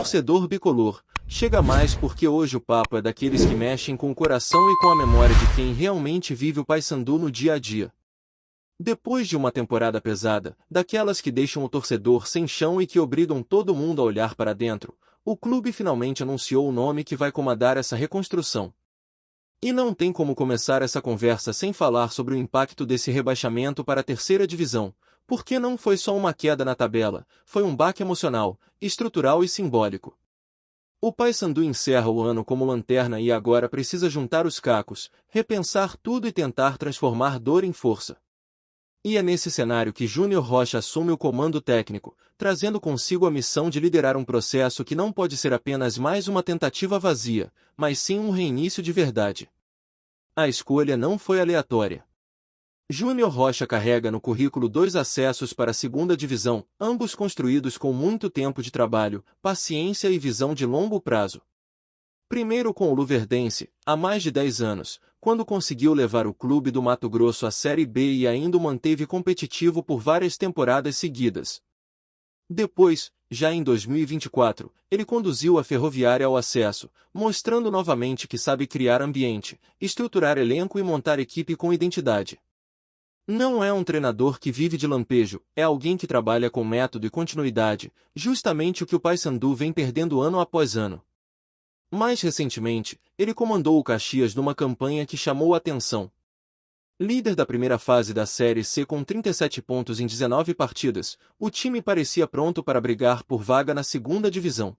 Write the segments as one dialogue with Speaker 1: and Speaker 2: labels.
Speaker 1: Torcedor bicolor, chega mais porque hoje o papo é daqueles que mexem com o coração e com a memória de quem realmente vive o Paysandu no dia a dia. Depois de uma temporada pesada, daquelas que deixam o torcedor sem chão e que obrigam todo mundo a olhar para dentro, o clube finalmente anunciou o nome que vai comandar essa reconstrução. E não tem como começar essa conversa sem falar sobre o impacto desse rebaixamento para a terceira divisão, porque não foi só uma queda na tabela, foi um baque emocional, estrutural e simbólico. O Paysandu encerra o ano como lanterna e agora precisa juntar os cacos, repensar tudo e tentar transformar dor em força. E é nesse cenário que Júnior Rocha assume o comando técnico, trazendo consigo a missão de liderar um processo que não pode ser apenas mais uma tentativa vazia, mas sim um reinício de verdade. A escolha não foi aleatória. Júnior Rocha carrega no currículo 2 acessos para a segunda divisão, ambos construídos com muito tempo de trabalho, paciência e visão de longo prazo. Primeiro com o Luverdense, há mais de 10 anos, quando conseguiu levar o clube do Mato Grosso à Série B e ainda o manteve competitivo por várias temporadas seguidas. Depois, já em 2024, ele conduziu a Ferroviária ao acesso, mostrando novamente que sabe criar ambiente, estruturar elenco e montar equipe com identidade. Não é um treinador que vive de lampejo, é alguém que trabalha com método e continuidade, justamente o que o Paysandu vem perdendo ano após ano. Mais recentemente, ele comandou o Caxias numa campanha que chamou a atenção. Líder da primeira fase da Série C com 37 pontos em 19 partidas, o time parecia pronto para brigar por vaga na segunda divisão.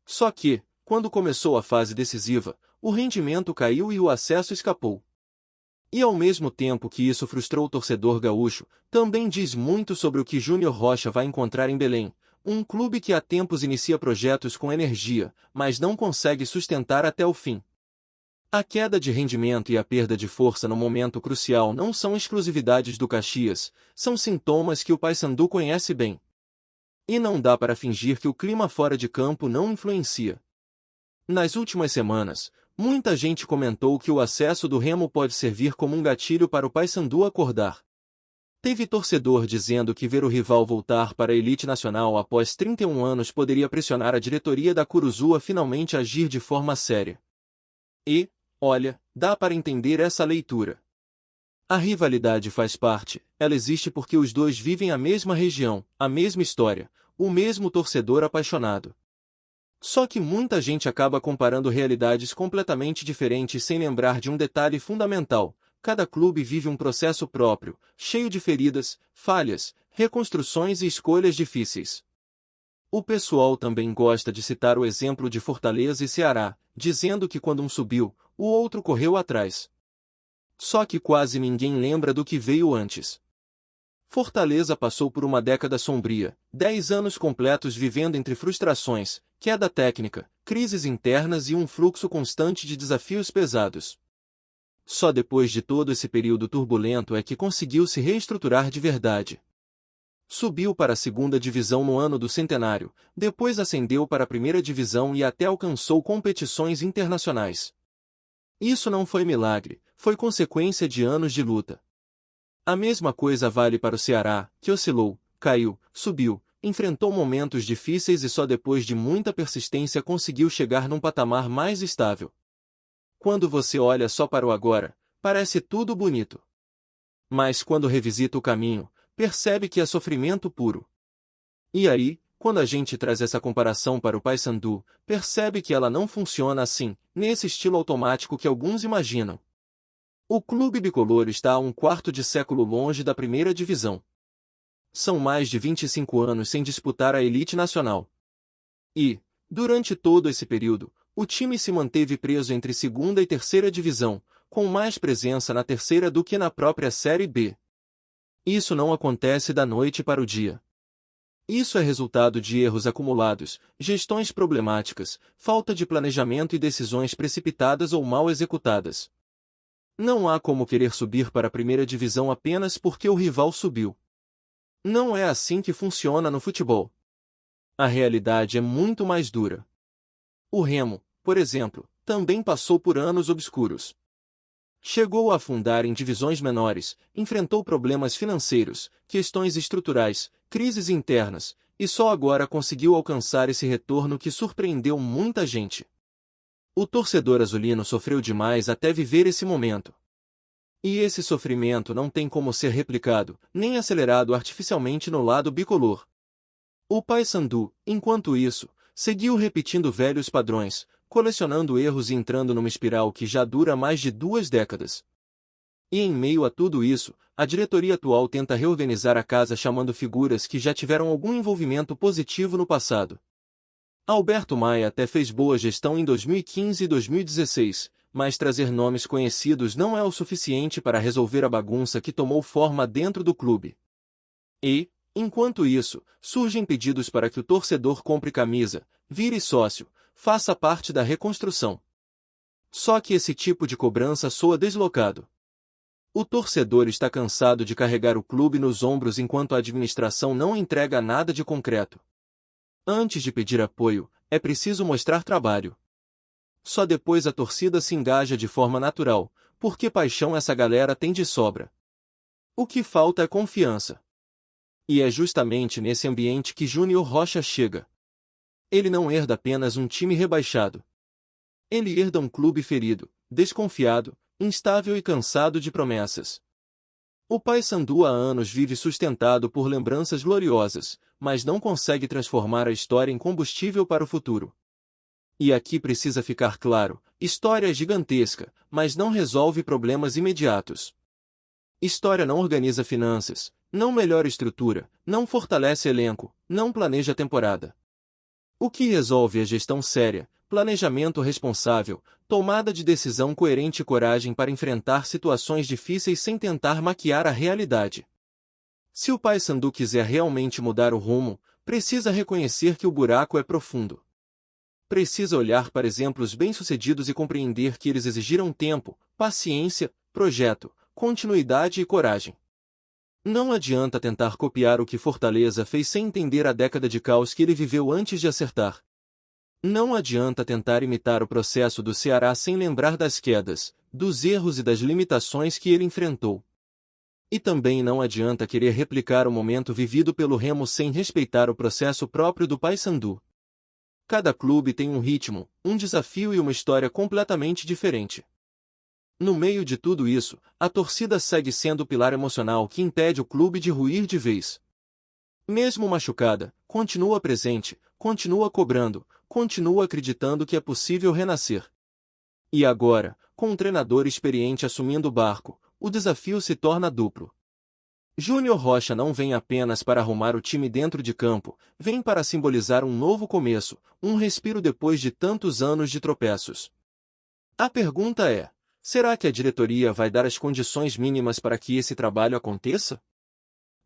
Speaker 1: Só que, quando começou a fase decisiva, o rendimento caiu e o acesso escapou. E ao mesmo tempo que isso frustrou o torcedor gaúcho, também diz muito sobre o que Júnior Rocha vai encontrar em Belém, um clube que há tempos inicia projetos com energia, mas não consegue sustentar até o fim. A queda de rendimento e a perda de força no momento crucial não são exclusividades do Caxias, são sintomas que o Paysandu conhece bem. E não dá para fingir que o clima fora de campo não influencia. Nas últimas semanas, muita gente comentou que o acesso do Remo pode servir como um gatilho para o Paysandu acordar. Teve torcedor dizendo que ver o rival voltar para a elite nacional após 31 anos poderia pressionar a diretoria da Curuzu a finalmente agir de forma séria. E, olha, dá para entender essa leitura. A rivalidade faz parte, ela existe porque os dois vivem a mesma região, a mesma história, o mesmo torcedor apaixonado. Só que muita gente acaba comparando realidades completamente diferentes sem lembrar de um detalhe fundamental: cada clube vive um processo próprio, cheio de feridas, falhas, reconstruções e escolhas difíceis. O pessoal também gosta de citar o exemplo de Fortaleza e Ceará, dizendo que quando um subiu, o outro correu atrás. Só que quase ninguém lembra do que veio antes. Fortaleza passou por uma década sombria, 10 anos completos vivendo entre frustrações, queda técnica, crises internas e um fluxo constante de desafios pesados. Só depois de todo esse período turbulento é que conseguiu se reestruturar de verdade. Subiu para a segunda divisão no ano do centenário, depois ascendeu para a primeira divisão e até alcançou competições internacionais. Isso não foi milagre, foi consequência de anos de luta. A mesma coisa vale para o Ceará, que oscilou, caiu, subiu, enfrentou momentos difíceis e só depois de muita persistência conseguiu chegar num patamar mais estável. Quando você olha só para o agora, parece tudo bonito. Mas quando revisita o caminho, percebe que é sofrimento puro. E aí, quando a gente traz essa comparação para o Paysandu, percebe que ela não funciona assim, nesse estilo automático que alguns imaginam. O clube bicolor está há um quarto de século longe da primeira divisão. São mais de 25 anos sem disputar a elite nacional. E, durante todo esse período, o time se manteve preso entre segunda e terceira divisão, com mais presença na terceira do que na própria Série B. Isso não acontece da noite para o dia. Isso é resultado de erros acumulados, gestões problemáticas, falta de planejamento e decisões precipitadas ou mal executadas. Não há como querer subir para a primeira divisão apenas porque o rival subiu. Não é assim que funciona no futebol. A realidade é muito mais dura. O Remo, por exemplo, também passou por anos obscuros. Chegou a afundar em divisões menores, enfrentou problemas financeiros, questões estruturais, crises internas, e só agora conseguiu alcançar esse retorno que surpreendeu muita gente. O torcedor azulino sofreu demais até viver esse momento. E esse sofrimento não tem como ser replicado, nem acelerado artificialmente no lado bicolor. O Paysandu, enquanto isso, seguiu repetindo velhos padrões, colecionando erros e entrando numa espiral que já dura mais de 2 décadas. E em meio a tudo isso, a diretoria atual tenta reorganizar a casa chamando figuras que já tiveram algum envolvimento positivo no passado. Alberto Maia até fez boa gestão em 2015 e 2016, mas trazer nomes conhecidos não é o suficiente para resolver a bagunça que tomou forma dentro do clube. E, enquanto isso, surgem pedidos para que o torcedor compre camisa, vire sócio, faça parte da reconstrução. Só que esse tipo de cobrança soa deslocado. O torcedor está cansado de carregar o clube nos ombros enquanto a administração não entrega nada de concreto. Antes de pedir apoio, é preciso mostrar trabalho. Só depois a torcida se engaja de forma natural, porque paixão essa galera tem de sobra. O que falta é confiança. E é justamente nesse ambiente que Júnior Rocha chega. Ele não herda apenas um time rebaixado. Ele herda um clube ferido, desconfiado, instável e cansado de promessas. O Paysandu há anos vive sustentado por lembranças gloriosas, mas não consegue transformar a história em combustível para o futuro. E aqui precisa ficar claro, história é gigantesca, mas não resolve problemas imediatos. História não organiza finanças, não melhora estrutura, não fortalece elenco, não planeja temporada. O que resolve é gestão séria, planejamento responsável, tomada de decisão coerente e coragem para enfrentar situações difíceis sem tentar maquiar a realidade. Se o Paysandu quiser realmente mudar o rumo, precisa reconhecer que o buraco é profundo. Precisa olhar para exemplos bem-sucedidos e compreender que eles exigiram tempo, paciência, projeto, continuidade e coragem. Não adianta tentar copiar o que Fortaleza fez sem entender a década de caos que ele viveu antes de acertar. Não adianta tentar imitar o processo do Ceará sem lembrar das quedas, dos erros e das limitações que ele enfrentou. E também não adianta querer replicar o momento vivido pelo Remo sem respeitar o processo próprio do Paysandu. Cada clube tem um ritmo, um desafio e uma história completamente diferente. No meio de tudo isso, a torcida segue sendo o pilar emocional que impede o clube de ruir de vez. Mesmo machucada, continua presente, continua cobrando, continua acreditando que é possível renascer. E agora, com um treinador experiente assumindo o barco, o desafio se torna duplo. Júnior Rocha não vem apenas para arrumar o time dentro de campo, vem para simbolizar um novo começo, um respiro depois de tantos anos de tropeços. A pergunta é: será que a diretoria vai dar as condições mínimas para que esse trabalho aconteça?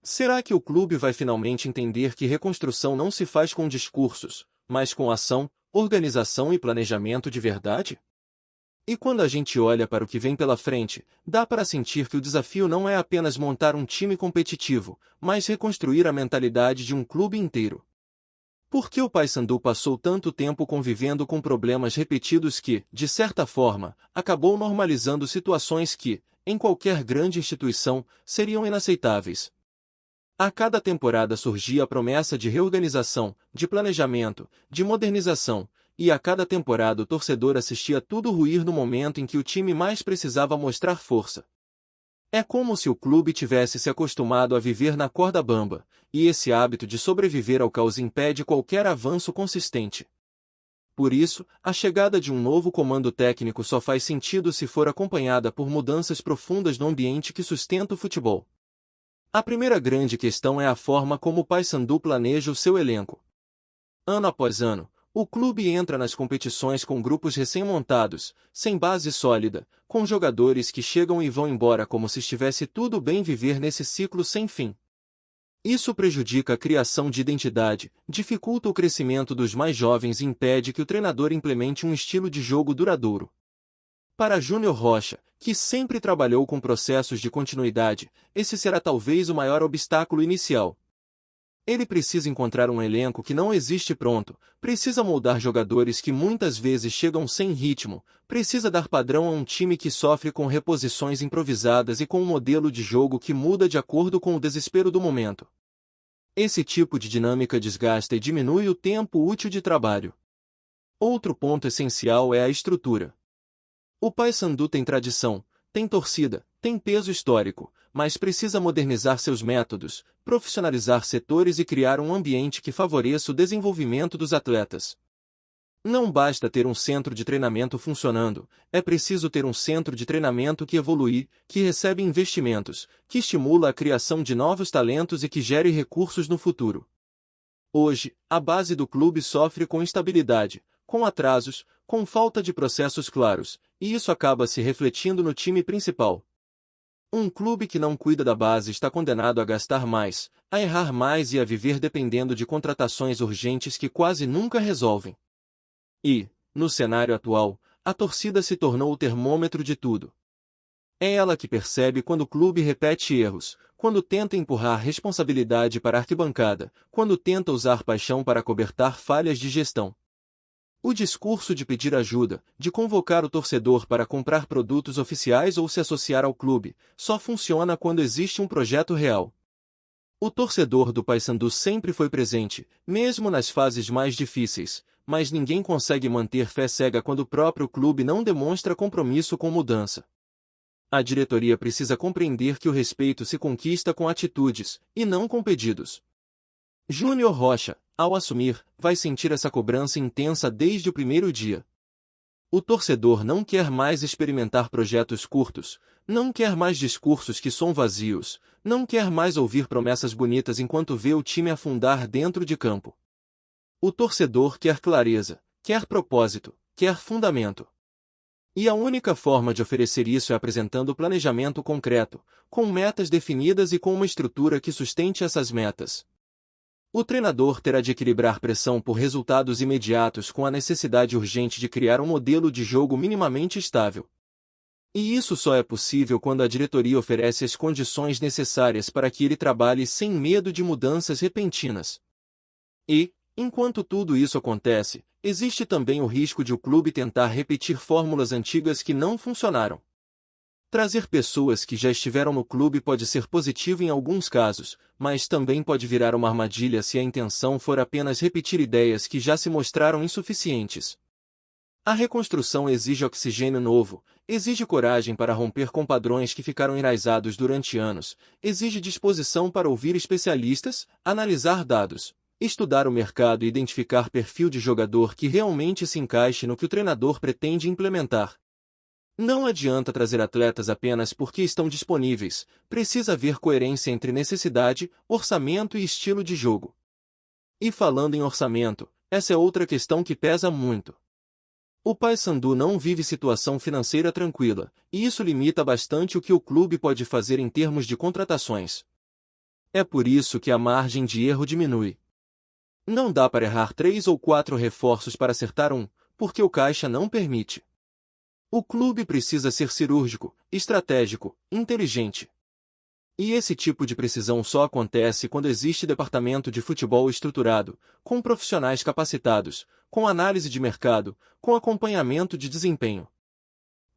Speaker 1: Será que o clube vai finalmente entender que reconstrução não se faz com discursos, mas com ação, organização e planejamento de verdade? E quando a gente olha para o que vem pela frente, dá para sentir que o desafio não é apenas montar um time competitivo, mas reconstruir a mentalidade de um clube inteiro. Por que o Paysandu passou tanto tempo convivendo com problemas repetidos que, de certa forma, acabou normalizando situações que, em qualquer grande instituição, seriam inaceitáveis? A cada temporada surgia a promessa de reorganização, de planejamento, de modernização, e a cada temporada o torcedor assistia tudo ruir no momento em que o time mais precisava mostrar força. É como se o clube tivesse se acostumado a viver na corda bamba, e esse hábito de sobreviver ao caos impede qualquer avanço consistente. Por isso, a chegada de um novo comando técnico só faz sentido se for acompanhada por mudanças profundas no ambiente que sustenta o futebol. A primeira grande questão é a forma como o Paysandu planeja o seu elenco. Ano após ano, o clube entra nas competições com grupos recém-montados, sem base sólida, com jogadores que chegam e vão embora como se estivesse tudo bem viver nesse ciclo sem fim. Isso prejudica a criação de identidade, dificulta o crescimento dos mais jovens e impede que o treinador implemente um estilo de jogo duradouro. Para Júnior Rocha, que sempre trabalhou com processos de continuidade, esse será talvez o maior obstáculo inicial. Ele precisa encontrar um elenco que não existe pronto, precisa moldar jogadores que muitas vezes chegam sem ritmo, precisa dar padrão a um time que sofre com reposições improvisadas e com um modelo de jogo que muda de acordo com o desespero do momento. Esse tipo de dinâmica desgasta e diminui o tempo útil de trabalho. Outro ponto essencial é a estrutura. O Paysandu tem tradição, tem torcida, tem peso histórico, mas precisa modernizar seus métodos, profissionalizar setores e criar um ambiente que favoreça o desenvolvimento dos atletas. Não basta ter um centro de treinamento funcionando, é preciso ter um centro de treinamento que evolui, que recebe investimentos, que estimula a criação de novos talentos e que gere recursos no futuro. Hoje, a base do clube sofre com instabilidade, com atrasos, com falta de processos claros, e isso acaba se refletindo no time principal. Um clube que não cuida da base está condenado a gastar mais, a errar mais e a viver dependendo de contratações urgentes que quase nunca resolvem. E, no cenário atual, a torcida se tornou o termômetro de tudo. É ela que percebe quando o clube repete erros, quando tenta empurrar responsabilidade para a arquibancada, quando tenta usar paixão para cobertar falhas de gestão. O discurso de pedir ajuda, de convocar o torcedor para comprar produtos oficiais ou se associar ao clube, só funciona quando existe um projeto real. O torcedor do Paysandu sempre foi presente, mesmo nas fases mais difíceis, mas ninguém consegue manter fé cega quando o próprio clube não demonstra compromisso com mudança. A diretoria precisa compreender que o respeito se conquista com atitudes, e não com pedidos. Júnior Rocha, ao assumir, vai sentir essa cobrança intensa desde o primeiro dia. O torcedor não quer mais experimentar projetos curtos, não quer mais discursos que são vazios, não quer mais ouvir promessas bonitas enquanto vê o time afundar dentro de campo. O torcedor quer clareza, quer propósito, quer fundamento. E a única forma de oferecer isso é apresentando planejamento concreto, com metas definidas e com uma estrutura que sustente essas metas. O treinador terá de equilibrar pressão por resultados imediatos com a necessidade urgente de criar um modelo de jogo minimamente estável. E isso só é possível quando a diretoria oferece as condições necessárias para que ele trabalhe sem medo de mudanças repentinas. E, enquanto tudo isso acontece, existe também o risco de o clube tentar repetir fórmulas antigas que não funcionaram. Trazer pessoas que já estiveram no clube pode ser positivo em alguns casos, mas também pode virar uma armadilha se a intenção for apenas repetir ideias que já se mostraram insuficientes. A reconstrução exige oxigênio novo, exige coragem para romper com padrões que ficaram enraizados durante anos, exige disposição para ouvir especialistas, analisar dados, estudar o mercado e identificar perfil de jogador que realmente se encaixe no que o treinador pretende implementar. Não adianta trazer atletas apenas porque estão disponíveis, precisa haver coerência entre necessidade, orçamento e estilo de jogo. E falando em orçamento, essa é outra questão que pesa muito. O Paysandu não vive situação financeira tranquila, e isso limita bastante o que o clube pode fazer em termos de contratações. É por isso que a margem de erro diminui. Não dá para errar 3 ou 4 reforços para acertar um, porque o caixa não permite. O clube precisa ser cirúrgico, estratégico, inteligente. E esse tipo de precisão só acontece quando existe departamento de futebol estruturado, com profissionais capacitados, com análise de mercado, com acompanhamento de desempenho.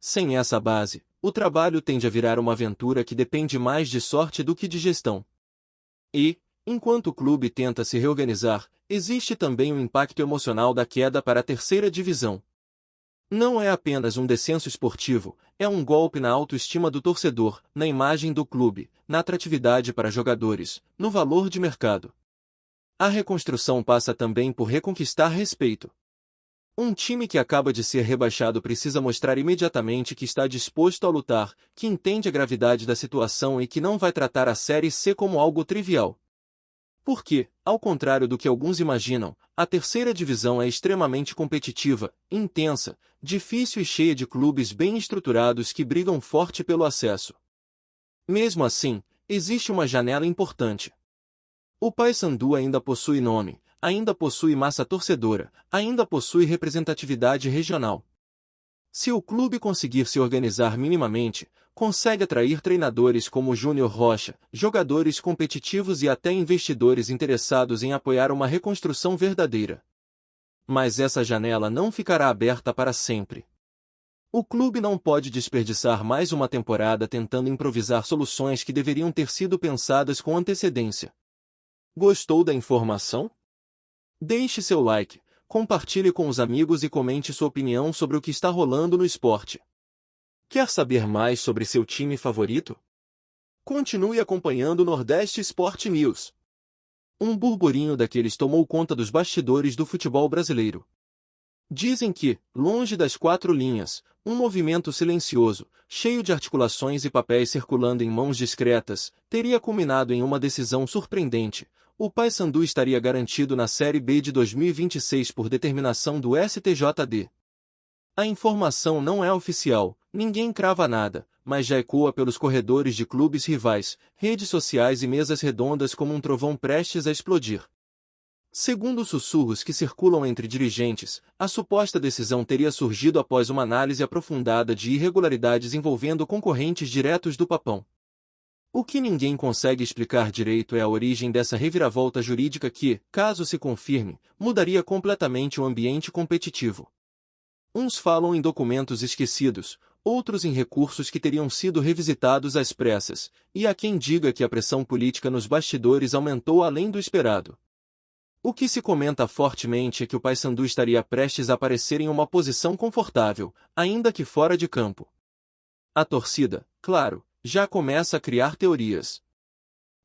Speaker 1: Sem essa base, o trabalho tende a virar uma aventura que depende mais de sorte do que de gestão. E, enquanto o clube tenta se reorganizar, existe também o impacto emocional da queda para a terceira divisão. Não é apenas um descenso esportivo, é um golpe na autoestima do torcedor, na imagem do clube, na atratividade para jogadores, no valor de mercado. A reconstrução passa também por reconquistar respeito. Um time que acaba de ser rebaixado precisa mostrar imediatamente que está disposto a lutar, que entende a gravidade da situação e que não vai tratar a Série C como algo trivial. Porque, ao contrário do que alguns imaginam, a terceira divisão é extremamente competitiva, intensa, difícil e cheia de clubes bem estruturados que brigam forte pelo acesso. Mesmo assim, existe uma janela importante. O Paysandu ainda possui nome, ainda possui massa torcedora, ainda possui representatividade regional. Se o clube conseguir se organizar minimamente, consegue atrair treinadores como Júnior Rocha, jogadores competitivos e até investidores interessados em apoiar uma reconstrução verdadeira. Mas essa janela não ficará aberta para sempre. O clube não pode desperdiçar mais uma temporada tentando improvisar soluções que deveriam ter sido pensadas com antecedência. Gostou da informação? Deixe seu like, compartilhe com os amigos e comente sua opinião sobre o que está rolando no esporte. Quer saber mais sobre seu time favorito? Continue acompanhando o Nordeste Sport News. Um burburinho daqueles tomou conta dos bastidores do futebol brasileiro. Dizem que, longe das quatro linhas, um movimento silencioso, cheio de articulações e papéis circulando em mãos discretas, teria culminado em uma decisão surpreendente. O Paysandu estaria garantido na Série B de 2026 por determinação do STJD. A informação não é oficial, ninguém crava nada, mas já ecoa pelos corredores de clubes rivais, redes sociais e mesas redondas como um trovão prestes a explodir. Segundo sussurros que circulam entre dirigentes, a suposta decisão teria surgido após uma análise aprofundada de irregularidades envolvendo concorrentes diretos do Papão. O que ninguém consegue explicar direito é a origem dessa reviravolta jurídica que, caso se confirme, mudaria completamente o ambiente competitivo. Uns falam em documentos esquecidos, outros em recursos que teriam sido revisitados às pressas, e há quem diga que a pressão política nos bastidores aumentou além do esperado. O que se comenta fortemente é que o Paysandu estaria prestes a aparecer em uma posição confortável, ainda que fora de campo. A torcida, claro, já começa a criar teorias.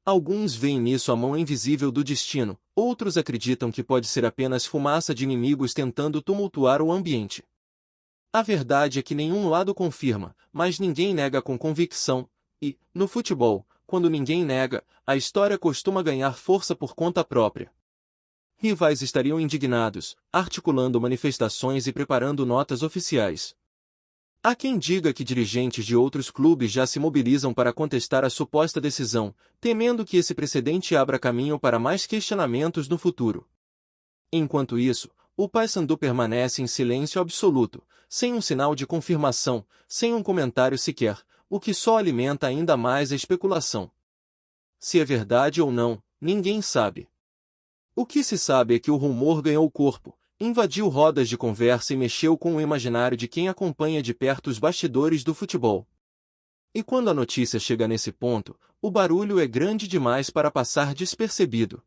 Speaker 1: Alguns veem nisso a mão invisível do destino, outros acreditam que pode ser apenas fumaça de inimigos tentando tumultuar o ambiente. A verdade é que nenhum lado confirma, mas ninguém nega com convicção, e, no futebol, quando ninguém nega, a história costuma ganhar força por conta própria. Rivais estariam indignados, articulando manifestações e preparando notas oficiais. Há quem diga que dirigentes de outros clubes já se mobilizam para contestar a suposta decisão, temendo que esse precedente abra caminho para mais questionamentos no futuro. Enquanto isso, o Paysandu permanece em silêncio absoluto, sem um sinal de confirmação, sem um comentário sequer, o que só alimenta ainda mais a especulação. Se é verdade ou não, ninguém sabe. O que se sabe é que o rumor ganhou corpo, invadiu rodas de conversa e mexeu com o imaginário de quem acompanha de perto os bastidores do futebol. E quando a notícia chega nesse ponto, o barulho é grande demais para passar despercebido.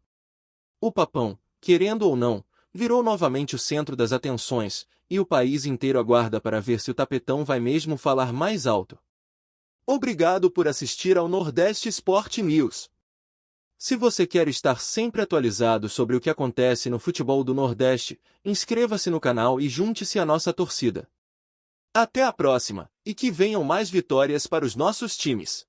Speaker 1: O Papão, querendo ou não, virou novamente o centro das atenções, e o país inteiro aguarda para ver se o tapetão vai mesmo falar mais alto. Obrigado por assistir ao Nordeste Sport News. Se você quer estar sempre atualizado sobre o que acontece no futebol do Nordeste, inscreva-se no canal e junte-se à nossa torcida. Até a próxima, e que venham mais vitórias para os nossos times!